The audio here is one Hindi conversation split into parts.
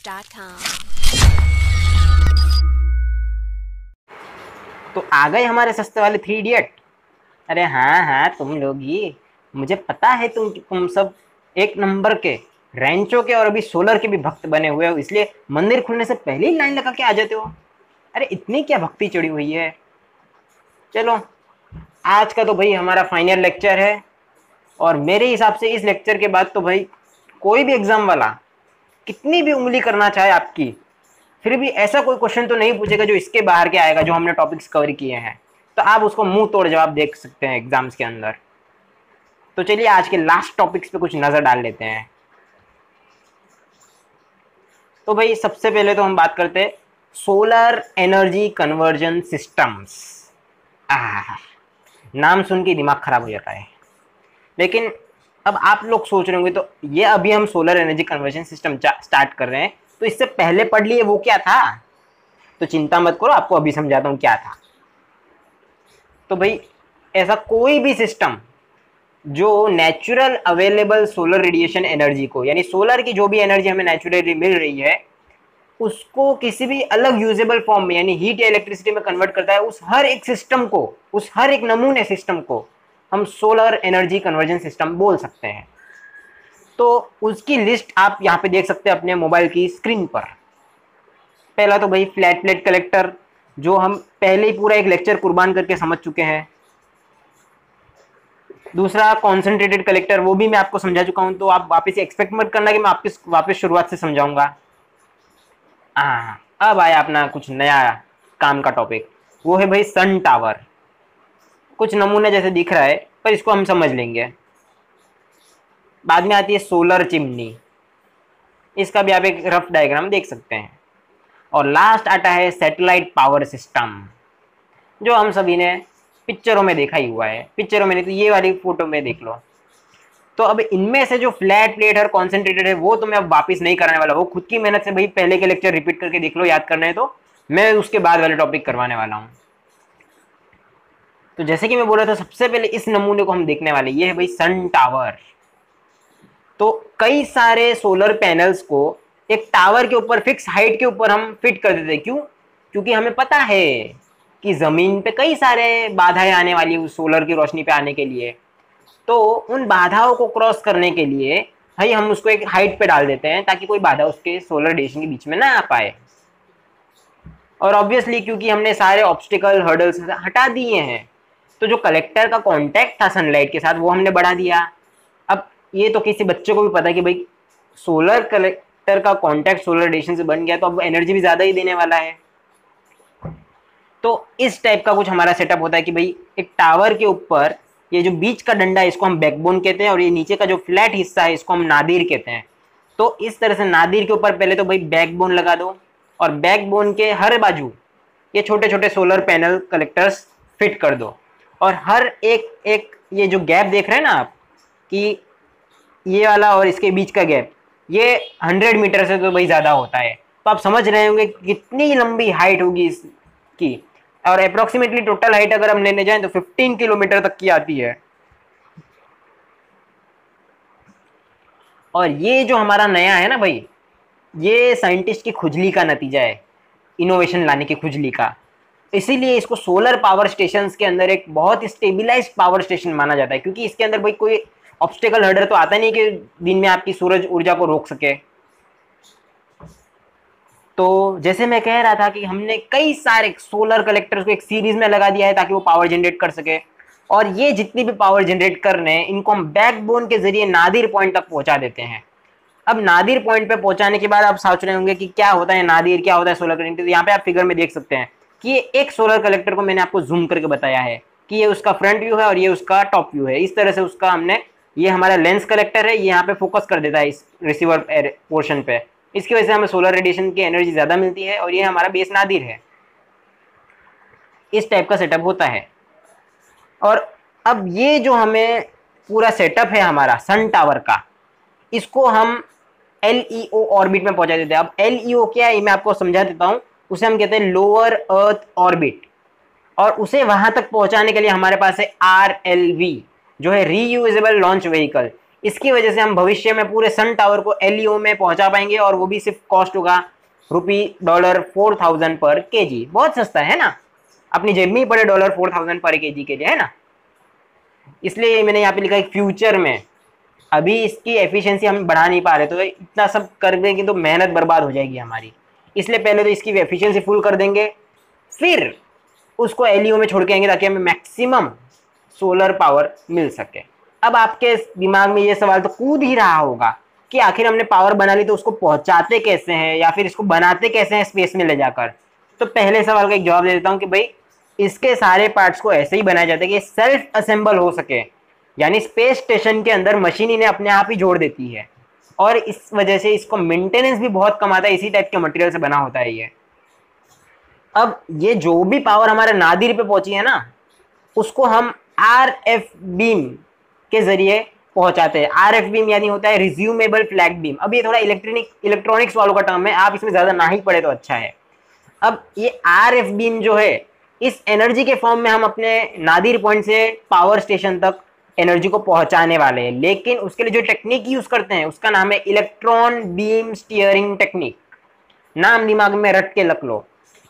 SolarEnergy.com। तो आ गए हमारे सस्ते वाले 3 इडियट। अरे हाँ हाँ, तुम लोग ही, मुझे पता है तुम सब एक नंबर के रैंचो के और अभी सोलर के भी भक्त बने हुए हो, इसलिए मंदिर खुलने से पहले ही लाइन लगा के आ जाते हो। अरे इतनी क्या भक्ति चढ़ी हुई है। चलो, आज का तो भाई हमारा फाइनल लेक्चर है, और मेरे हिसाब से इस लेक्चर के बाद तो भाई कोई भी एग्जाम वाला कितनी भी उंगली करना चाहे आपकी, फिर भी ऐसा कोई क्वेश्चन तो नहीं पूछेगा जो इसके बाहर के आएगा, जो हमने टॉपिक्स कवर किए हैं। तो आप उसको मुंह तोड़ जवाब देख सकते हैं एग्जाम्स के अंदर। तो चलिए आज के लास्ट टॉपिक्स पे कुछ नजर डाल लेते हैं। तो भाई सबसे पहले तो हम बात करते हैं सोलर एनर्जी कन्वर्जन सिस्टम्स। नाम सुन के दिमाग खराब हो जाता है, लेकिन अब आप लोग सोच रहे होंगे तो ये अभी हम solar energy conversion system start कर रहे हैं, तो इससे पहले पढ़ लिए वो क्या था। तो चिंता मत करो, आपको अभी समझाता हूँ क्या था। तो भाई ऐसा कोई भी सिस्टम जो natural available solar radiation energy को, यानी सोलर की जो भी एनर्जी हमें नेचुरली मिल रही है, उसको किसी भी अलग यूजेबल फॉर्म में यानी हीट या इलेक्ट्रिसिटी में कन्वर्ट करता है, उस हर एक सिस्टम को, उस हर एक नमूने सिस्टम को हम सोलर एनर्जी कन्वर्जन सिस्टम बोल सकते हैं। तो उसकी लिस्ट आप यहाँ पे देख सकते हैं अपने मोबाइल की स्क्रीन पर। पहला तो भाई फ्लैट प्लेट कलेक्टर, जो हम पहले ही पूरा एक लेक्चर कुर्बान करके समझ चुके हैं। दूसरा कॉन्सेंट्रेटेड कलेक्टर, वो भी मैं आपको समझा चुका हूं, तो आप वापस एक्सपेक्ट मत करना कि मैं आपकी वापस शुरुआत से समझाऊंगा। अब आया अपना कुछ नया काम का टॉपिक, वो है भाई सन टावर। कुछ नमूने जैसे दिख रहा है, पर इसको हम समझ लेंगे। बाद में आती है सोलर चिमनी, इसका भी आप एक रफ डायग्राम देख सकते हैं। और लास्ट आता है सैटेलाइट पावर सिस्टम, जो हम सभी ने पिक्चरों में देखा ही हुआ है। पिक्चरों में नहीं तो ये वाली फोटो में देख लो। तो अब इनमें से जो फ्लैट प्लेट और कॉन्सेंट्रेटेड है, वो तो मैं अब वापस नहीं कराने वाला, वो खुद की मेहनत से भाई पहले के लेक्चर रिपीट करके देख लो, याद करना है तो। मैं उसके बाद वाले टॉपिक करवाने वाला हूँ। तो जैसे कि मैं बोल रहा था, सबसे पहले इस नमूने को हम देखने वाले, ये है भाई सन टावर। तो कई सारे सोलर पैनल्स को एक टावर के ऊपर फिक्स हाइट के ऊपर हम फिट कर देते हैं। क्यों? क्योंकि हमें पता है कि जमीन पे कई सारे बाधाएं आने वाली है उस सोलर की रोशनी पे आने के लिए। तो उन बाधाओं को क्रॉस करने के लिए भाई हम उसको एक हाइट पे डाल देते हैं, ताकि कोई बाधा उसके सोलर रेडिएशन के बीच में ना आ पाए। और ऑब्वियसली क्योंकि हमने सारे ऑब्स्टिकल हर्डल्स हटा दिए हैं, तो जो कलेक्टर का कांटेक्ट था सनलाइट के साथ, वो हमने बढ़ा दिया। अब ये तो किसी बच्चे को भी पता है कि भाई सोलर कलेक्टर का कांटेक्ट सोलर रेडिएशन से बन गया, तो अब एनर्जी भी ज्यादा ही देने वाला है। तो इस टाइप का कुछ हमारा सेटअप होता है कि भाई एक टावर के ऊपर ये जो बीच का डंडा है, इसको हम बैकबोन कहते हैं, और ये नीचे का जो फ्लैट हिस्सा है, इसको हम नादिर कहते हैं। तो इस तरह से नादिर के ऊपर पहले तो भाई बैकबोन लगा दो, और बैकबोन के हर बाजू ये छोटे छोटे सोलर पैनल कलेक्टर्स फिट कर दो। और हर एक एक ये जो गैप देख रहे हैं ना आप, कि ये वाला और इसके बीच का गैप, ये 100 मीटर से तो भाई ज़्यादा होता है। तो आप समझ रहे होंगे कितनी लंबी हाइट होगी इसकी। और अप्रोक्सीमेटली टोटल हाइट अगर हम लेने जाएं तो 15 किलोमीटर तक की आती है। और ये जो हमारा नया है ना भाई, ये साइंटिस्ट की खुजली का नतीजा है, इनोवेशन लाने की खुजली का। इसीलिए इसको सोलर पावर स्टेशन के अंदर एक बहुत स्टेबिलाइज्ड पावर स्टेशन माना जाता है, क्योंकि इसके अंदर भाई कोई ऑब्स्टेकल हर्डर तो आता नहीं कि दिन में आपकी सूरज ऊर्जा को रोक सके। तो जैसे मैं कह रहा था कि हमने कई सारे सोलर कलेक्टर्स को एक सीरीज में लगा दिया है, ताकि वो पावर जनरेट कर सके। और ये जितनी भी पावर जनरेट कर रहे हैं, इनको हम बैकबोन के जरिए नादिर पॉइंट तक पहुंचा देते हैं। अब नादिर पॉइंट पे पहुंचाने के बाद आप सोच रहे होंगे कि क्या होता है नादिर, क्या होता है सोलर कलेक्टर। तो यहाँ पे आप फिगर में देख सकते हैं कि ये एक सोलर कलेक्टर को मैंने आपको जूम करके बताया है कि ये उसका फ्रंट व्यू है और ये उसका टॉप व्यू है। इस तरह से उसका हमने, ये हमारा लेंस कलेक्टर है, ये यहाँ पे फोकस कर देता है इस रिसीवर पोर्शन पे। इसकी वजह से हमें सोलर रेडिएशन की एनर्जी ज़्यादा मिलती है, और ये हमारा बेस नादिर है। इस टाइप का सेटअप होता है। और अब ये जो हमें पूरा सेटअप है हमारा सन टावर का, इसको हम LEO ऑर्बिट में पहुंचा देते हैं। अब LEO क्या है, मैं आपको समझा देता हूँ। उसे हम कहते हैं लोअर अर्थ ऑर्बिट। और उसे वहां तक पहुंचाने के लिए हमारे पास है RLV, जो है रीयूजेबल लॉन्च व्हीकल। इसकी वजह से हम भविष्य में पूरे सन टावर को एलईओ में पहुंचा पाएंगे, और वो भी सिर्फ कॉस्ट होगा $4000 पर केजी। बहुत सस्ता है ना, अपनी जेब में ही पड़े $4000 पर केजी के लिए, है ना। इसलिए मैंने यहाँ पे लिखा है फ्यूचर में, अभी इसकी एफिशिएंसी हम बढ़ा नहीं पा रहे, तो इतना सब कर देंगे तो मेहनत बर्बाद हो जाएगी हमारी। इसलिए पहले तो इसकी एफिशिएंसी फुल कर देंगे, फिर उसको एलईओ में छोड़ के आएंगे ताकि हमें मैक्सिमम सोलर पावर मिल सके। अब आपके दिमाग में ये सवाल तो कूद ही रहा होगा कि आखिर हमने पावर बना ली तो उसको पहुंचाते कैसे हैं, या फिर इसको बनाते कैसे हैं स्पेस में ले जाकर। तो पहले सवाल का एक जवाब दे देता हूँ कि भाई इसके सारे पार्ट्स को ऐसे ही बनाया जाता है कि सेल्फ असेंबल हो सके, यानी स्पेस स्टेशन के अंदर मशीन इन्हें अपने आप ही जोड़ देती है, और इस वजह से इसको मेंटेनेंस भी बहुत कम आता है। इसी टाइप के मटेरियल से बना होता है ये। अब ये जो भी पावर हमारे नादिर पे पहुंची है ना, उसको हम आरएफ बीम के जरिए पहुंचाते हैं। आरएफ बीम यानी होता है रिज्यूमेबल फ्लैग बीम। अब ये थोड़ा इलेक्ट्रॉनिक्स वालों का टर्म है, आप इसमें ज्यादा ना ही पढ़े तो अच्छा है। अब ये आरएफ बीम जो है, इस एनर्जी के फॉर्म में हम अपने नादिर पॉइंट से पावर स्टेशन तक एनर्जी को पहुंचाने वाले हैं, लेकिन उसके लिए जो टेक्निक यूज करते हैं उसका नाम है इलेक्ट्रॉन बीम स्टीयरिंग टेक्निक। नाम दिमाग में रट के रख लो,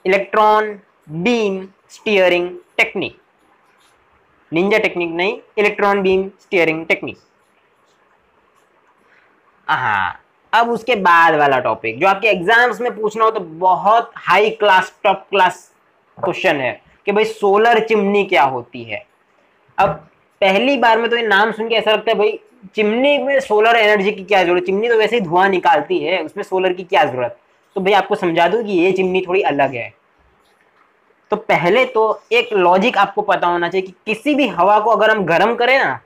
electron beam steering technique, ninja technique नहीं, इलेक्ट्रॉन बीम स्टीयरिंग टेक्निक। हाँ, अब उसके बाद वाला टॉपिक जो आपके एग्जाम्स में पूछना हो तो बहुत high class top class question है कि भाई सोलर चिमनी क्या होती है। अब पहली बार में तो ये नाम सुन के ऐसा लगता है भाई चिमनी में सोलर एनर्जी की क्या जरूरत, चिमनी तो वैसे ही धुआं निकालती है, उसमें सोलर की क्या जरूरत। तो भाई आपको समझा दूं कि ये चिमनी थोड़ी अलग है। तो पहले तो एक लॉजिक आपको पता होना चाहिए कि किसी भी हवा को अगर हम गर्म करें ना,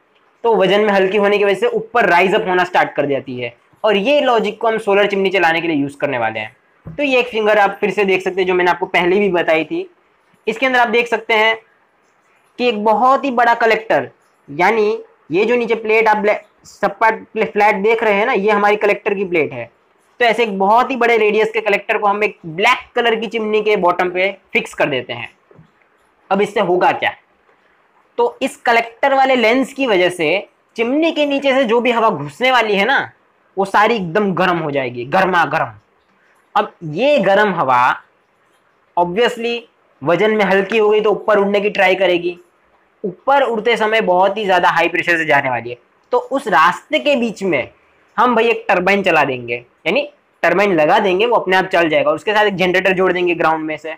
तो वजन में हल्की होने की वजह से ऊपर राइज अप होना स्टार्ट कर जाती है, और ये लॉजिक को हम सोलर चिमनी चलाने के लिए यूज करने वाले हैं। तो ये एक फिंगर आप फिर से देख सकते हैं जो मैंने आपको पहले भी बताई थी। इसके अंदर आप देख सकते हैं कि एक बहुत ही बड़ा कलेक्टर, यानी ये जो नीचे प्लेट आप सपाट फ्लैट देख रहे हैं ना, ये हमारी कलेक्टर की प्लेट है। तो ऐसे एक बहुत ही बड़े रेडियस के कलेक्टर को हम एक ब्लैक कलर की चिमनी के बॉटम पे फिक्स कर देते हैं। अब इससे होगा क्या, तो इस कलेक्टर वाले लेंस की वजह से चिमनी के नीचे से जो भी हवा घुसने वाली है ना, वो सारी एकदम गर्म हो जाएगी, गर्मा गर्म। अब ये गर्म हवा ऑब्वियसली वजन में हल्की हो गई तो ऊपर उड़ने की ट्राई करेगी, ऊपर उड़ते समय बहुत ही ज्यादा हाई प्रेशर से जाने वाली है। तो उस रास्ते के बीच में हम भाई एक टरबाइन चला देंगे, यानी टरबाइन लगा देंगे, वो अपने आप चल जाएगा, उसके साथ एक जनरेटर जोड़ देंगे ग्राउंड में से।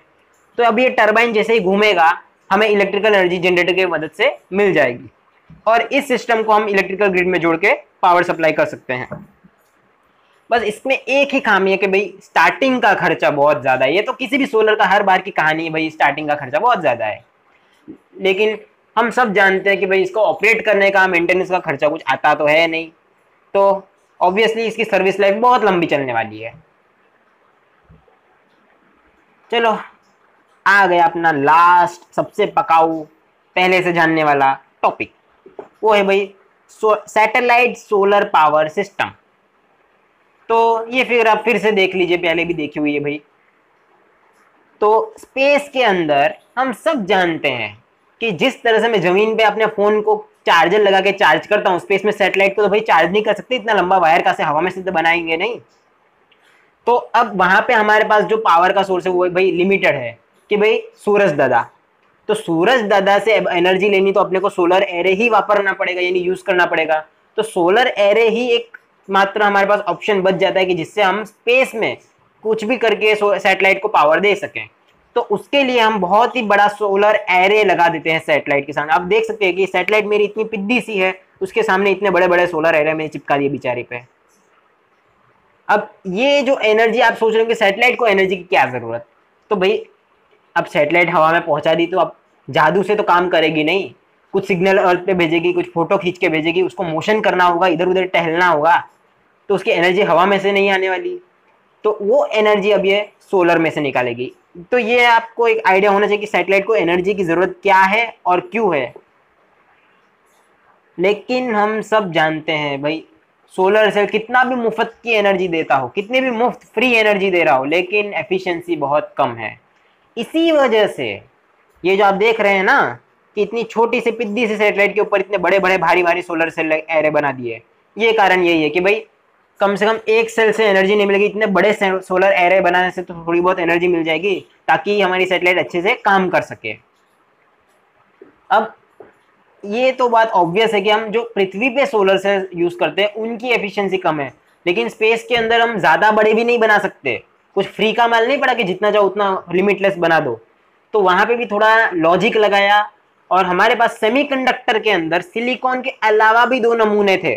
तो अब ये टरबाइन जैसे ही घूमेगा हमें इलेक्ट्रिकल एनर्जी जनरेटर की मदद से मिल जाएगी, और इस सिस्टम को हम इलेक्ट्रिकल ग्रिड में जोड़ के पावर सप्लाई कर सकते हैं। बस इसमें एक ही खामी है कि भाई स्टार्टिंग का खर्चा बहुत ज्यादा है। ये तो किसी भी सोलर का हर बार की कहानी है, भाई स्टार्टिंग का खर्चा बहुत ज्यादा है, लेकिन हम सब जानते हैं कि भाई इसको ऑपरेट करने का मेंटेनेंस का खर्चा कुछ आता तो है नहीं, तो ऑब्वियसली इसकी सर्विस लाइफ बहुत लंबी चलने वाली है। चलो आ गया अपना लास्ट सबसे पकाऊ पहले से जानने वाला टॉपिक, वो है भाई सैटेलाइट सोलर पावर सिस्टम। तो ये फिगर आप फिर से देख लीजिए, पहले भी देखी हुई है भाई। तो स्पेस के अंदर हम सब जानते हैं कि जिस तरह से मैं जमीन पे अपने फोन को चार्जर लगा के चार्ज करता हूँ, स्पेस में सैटेलाइट को तो भाई चार्ज नहीं कर सकते, इतना लंबा वायर का से हवा में से तो बनाएंगे नहीं। तो अब वहां पे हमारे पास जो पावर का सोर्स है वो भाई लिमिटेड है कि भाई सूरज दादा। तो सूरज दादा से एनर्जी लेनी तो अपने को सोलर एरे ही वापरना पड़ेगा, यानी यूज करना पड़ेगा। तो सोलर एरे ही एक मात्र हमारे पास ऑप्शन बच जाता है कि जिससे हम स्पेस में कुछ भी करके सैटेलाइट को पावर दे सकें। तो उसके लिए हम बहुत ही बड़ा सोलर एरे लगा देते हैं सैटेलाइट के सामने। आप देख सकते हैं कि सैटेलाइट मेरी इतनी पिद्दी सी है, उसके सामने इतने बड़े बड़े सोलर एरे मैंने चिपका दिए बेचारे पे। अब ये जो एनर्जी आप सोच रहे हो कि सैटेलाइट को एनर्जी की क्या जरूरत, तो भाई अब सैटेलाइट हवा में पहुंचा दी तो अब जादू से तो काम करेगी नहीं, कुछ सिग्नल अर्थ पे भेजेगी, कुछ फोटो खींच के भेजेगी, उसको मोशन करना होगा, इधर उधर टहलना होगा, तो उसकी एनर्जी हवा में से नहीं आने वाली। तो वो एनर्जी अब ये सोलर में से निकालेगी। तो ये आपको एक आइडिया होना चाहिए कि सैटेलाइट को एनर्जी की जरूरत क्या है और क्यों है। लेकिन हम सब जानते हैं भाई सोलर सेल कितना भी मुफ्त की एनर्जी देता हो, कितनी भी मुफ्त फ्री एनर्जी दे रहा हो, लेकिन एफिशिएंसी बहुत कम है। इसी वजह से ये जो आप देख रहे हैं ना कि इतनी छोटी सी पिद्दी सी सैटेलाइट के ऊपर इतने बड़े बड़े भारी भारी सोलर सेल एरे बना दिए, ये कारण यही है कि भाई कम से कम एक सेल से एनर्जी नहीं मिलेगी, इतने बड़े सोलर एरे बनाने से तो थोड़ी बहुत एनर्जी मिल जाएगी ताकि हमारी सैटेलाइट अच्छे से काम कर सके। अब ये तो बात ऑब्वियस है कि हम जो पृथ्वी पे सोलर सेल यूज करते हैं उनकी एफिशिएंसी कम है, लेकिन स्पेस के अंदर हम ज्यादा बड़े भी नहीं बना सकते। कुछ फ्री का माल नहीं पड़ा कि जितना चाहो उतना लिमिटलेस बना दो। तो वहां पे भी थोड़ा लॉजिक लगाया, और हमारे पास सेमीकंडक्टर के अंदर सिलिकॉन के अलावा भी 2 नमूने थे,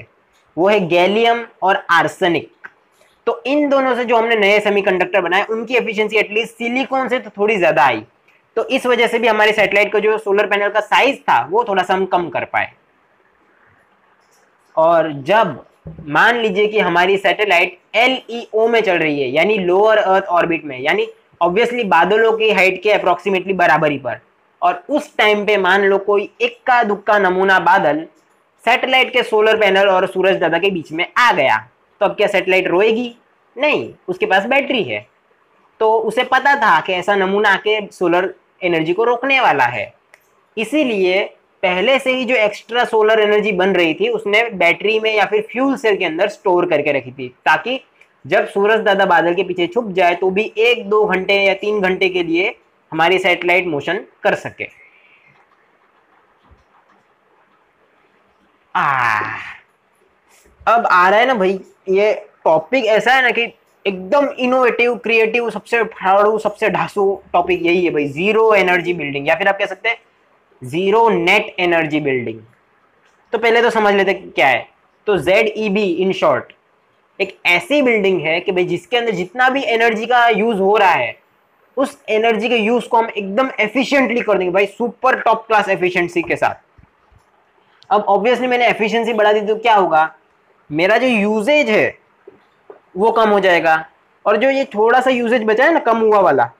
वो है गैलियम और आर्सेनिक। तो इन दोनों से जो हमने नए सेमीकंडक्टर बनाए उनकी एफिशिएंसी एटलीस्ट सिलिकॉन से तो थोड़ी ज्यादा आई। तो इस वजह से भी हमारी सैटेलाइट का जो सोलर पैनल का साइज था वो थोड़ा सा हम कम कर पाए। और जब मान लीजिए कि हमारी सैटेलाइट LEO में चल रही है, यानी लोअर अर्थ ऑर्बिट में, यानी ऑब्वियसली बादलों की हाइट के अप्रोक्सीमेटली बराबरी पर, और उस टाइम पे मान लो कोई इक्का दुक्का नमूना बादल सैटेलाइट के सोलर पैनल और सूरज दादा के बीच में आ गया, तो अब क्या सैटेलाइट रोएगी? नहीं, उसके पास बैटरी है। तो उसे पता था कि ऐसा नमूना आके सोलर एनर्जी को रोकने वाला है, इसीलिए पहले से ही जो एक्स्ट्रा सोलर एनर्जी बन रही थी उसने बैटरी में या फिर फ्यूल सेल के अंदर स्टोर करके रखी थी, ताकि जब सूरज दादा बादल के पीछे छुप जाए तो भी 1-2 घंटे या 3 घंटे के लिए हमारी सैटेलाइट मोशन कर सके। अब आ रहा है ना भाई, ये टॉपिक ऐसा है ना कि एकदम इनोवेटिव, क्रिएटिव, सबसे फाड़ू, सबसे ढासू टॉपिक यही है भाई, जीरो एनर्जी बिल्डिंग, या फिर आप कह सकते हैं जीरो नेट एनर्जी बिल्डिंग। तो पहले तो समझ लेते क्या है। तो ZEB इन शॉर्ट एक ऐसी बिल्डिंग है कि भाई जिसके अंदर जितना भी एनर्जी का यूज हो रहा है उस एनर्जी के यूज को हम एकदम एफिशिएंटली कर देंगे भाई, सुपर टॉप क्लास एफिशिएंसी के साथ। अब ऑब्वियसली मैंने एफिशिएंसी बढ़ा दी तो क्या होगा, मेरा जो यूजेज है वो कम हो जाएगा, और जो ये थोड़ा सा यूजेज बचा है ना कम हुआ वाला,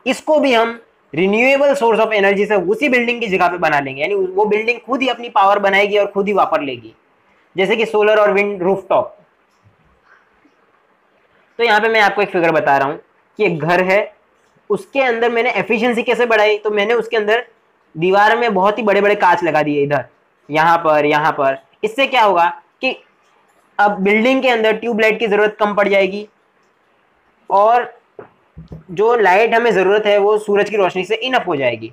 इसको भी हम रिन्यूएबल सोर्स ऑफ एनर्जी से उसी बिल्डिंग की जगह पे बना लेंगे, यानी वो बिल्डिंग खुद ही अपनी पावर बनाएगी और खुद ही वापर लेगी, जैसे कि सोलर और विंड रूफटॉप। तो यहाँ पे मैं आपको एक फिगर बता रहा हूँ कि एक घर है, उसके अंदर मैंने एफिशिएंसी कैसे बढ़ाई, तो मैंने उसके अंदर दीवार में बहुत ही बड़े बड़े कांच लगा दिए, इधर, यहाँ पर। इससे क्या होगा कि अब बिल्डिंग के अंदर ट्यूबलाइट की जरूरत कम पड़ जाएगी, और जो लाइट हमें जरूरत है वो सूरज की रोशनी से इनफ हो जाएगी।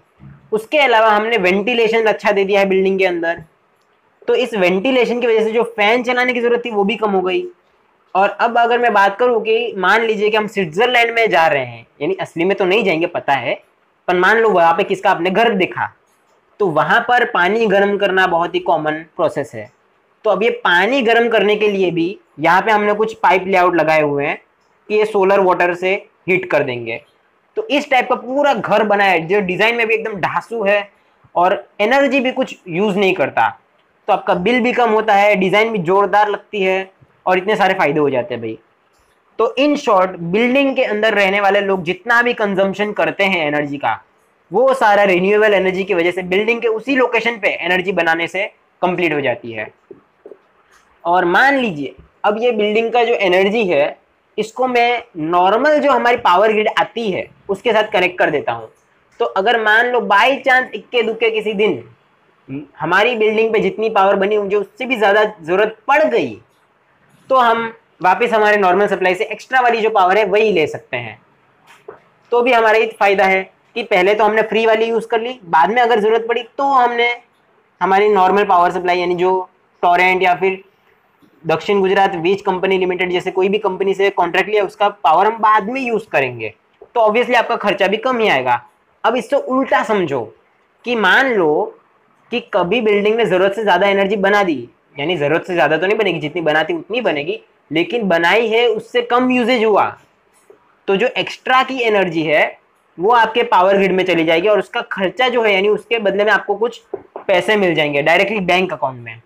उसके अलावा हमने वेंटिलेशन अच्छा दे दिया है बिल्डिंग के अंदर, तो इस वेंटिलेशन की वजह से जो फैन चलाने की जरूरत थी वो भी कम हो गई। और अब अगर मैं बात करूं कि मान लीजिए कि हम स्विट्जरलैंड में जा रहे हैं, यानी असली में तो नहीं जाएंगे पता है, पर मान लो वहां पे किसका आपने घर देखा, तो वहां पर पानी गर्म करना बहुत ही कॉमन प्रोसेस है। तो अब ये पानी गर्म करने के लिए भी यहाँ पे हमने कुछ पाइप लेआउट लगाए हुए हैं कि ये सोलर वाटर से हीट कर देंगे। तो इस टाइप का पूरा घर बना है जो डिजाइन में भी एकदम ढासू है और एनर्जी भी कुछ यूज नहीं करता, तो आपका बिल भी कम होता है, डिजाइन भी जोरदार लगती है, और इतने सारे फायदे हो जाते हैं भाई। तो इन शॉर्ट बिल्डिंग के अंदर रहने वाले लोग जितना भी कंजम्पशन करते हैं एनर्जी का, वो सारा रिन्यूएबल एनर्जी की वजह से बिल्डिंग के उसी लोकेशन पे एनर्जी बनाने से कंप्लीट हो जाती है। और मान लीजिए अब ये बिल्डिंग का जो एनर्जी है इसको मैं नॉर्मल जो हमारी पावर ग्रिड आती है उसके साथ कनेक्ट कर देता हूँ। तो अगर मान लो बाई चांस इक्के दुक्के किसी दिन हमारी बिल्डिंग पे जितनी पावर बनी मुझे उससे भी ज़्यादा ज़रूरत पड़ गई, तो हम वापस हमारे नॉर्मल सप्लाई से एक्स्ट्रा वाली जो पावर है वही ले सकते हैं। तो भी हमारा ये फायदा है कि पहले तो हमने फ्री वाली यूज़ कर ली, बाद में अगर ज़रूरत पड़ी तो हमने हमारी नॉर्मल पावर सप्लाई यानी जो टोरेंट या फिर दक्षिण गुजरात वीज कंपनी लिमिटेड जैसे कोई भी कंपनी से कॉन्ट्रैक्ट लिया उसका पावर हम बाद में यूज़ करेंगे, तो ऑब्वियसली आपका खर्चा भी कम ही आएगा। अब इससे उल्टा समझो कि मान लो कि कभी बिल्डिंग ने ज़रूरत से ज़्यादा एनर्जी बना दी, यानी ज़रूरत से ज़्यादा तो नहीं बनेगी, जितनी बनाती उतनी बनेगी, लेकिन बनाई है उससे कम यूजेज हुआ, तो जो एक्स्ट्रा की एनर्जी है वो आपके पावर ग्रिड में चली जाएगी और उसका खर्चा जो है यानी उसके बदले में आपको कुछ पैसे मिल जाएंगे डायरेक्टली बैंक अकाउंट में।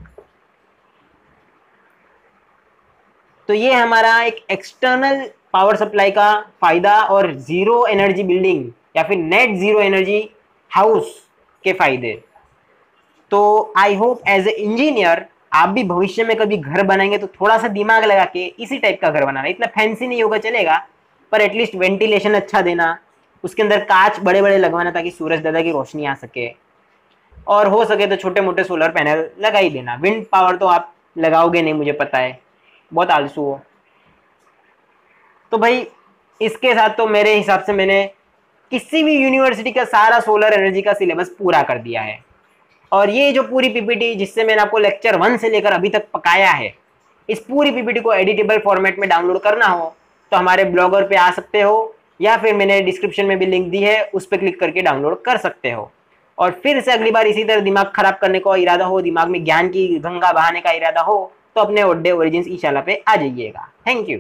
तो ये हमारा एक एक्सटर्नल पावर सप्लाई का फायदा और जीरो एनर्जी बिल्डिंग या फिर नेट जीरो एनर्जी हाउस के फायदे। तो I hope as a engineer आप भी भविष्य में कभी घर बनाएंगे तो थोड़ा सा दिमाग लगा के इसी टाइप का घर बनाना, इतना फैंसी नहीं होगा चलेगा, पर एटलीस्ट वेंटिलेशन अच्छा देना, उसके अंदर कांच बड़े बड़े लगवाना ताकि सूरज दादा की रोशनी आ सके, और हो सके तो छोटे मोटे सोलर पैनल लगा ही देना। विंड पावर तो आप लगाओगे नहीं, मुझे पता है, बहुत आलसू हो। तो भाई इसके साथ तो मेरे हिसाब से मैंने किसी भी यूनिवर्सिटी का सारा सोलर एनर्जी का सिलेबस पूरा कर दिया है। और ये जो पूरी पीपीटी जिससे मैंने आपको लेक्चर 1 से लेकर अभी तक पकाया है, इस पूरी पीपीटी को एडिटेबल फॉर्मेट में डाउनलोड करना हो तो हमारे ब्लॉगर पे आ सकते हो, या फिर मैंने डिस्क्रिप्शन में भी लिंक दी है, उस पर क्लिक करके डाउनलोड कर सकते हो। और फिर से अगली बार इसी तरह दिमाग खराब करने का इरादा हो, दिमाग में ज्ञान की गंगा बहाने का इरादा हो, तो अपने ओडे ओरिजिन्स ई शाला पे आ जाइएगा। Thank you.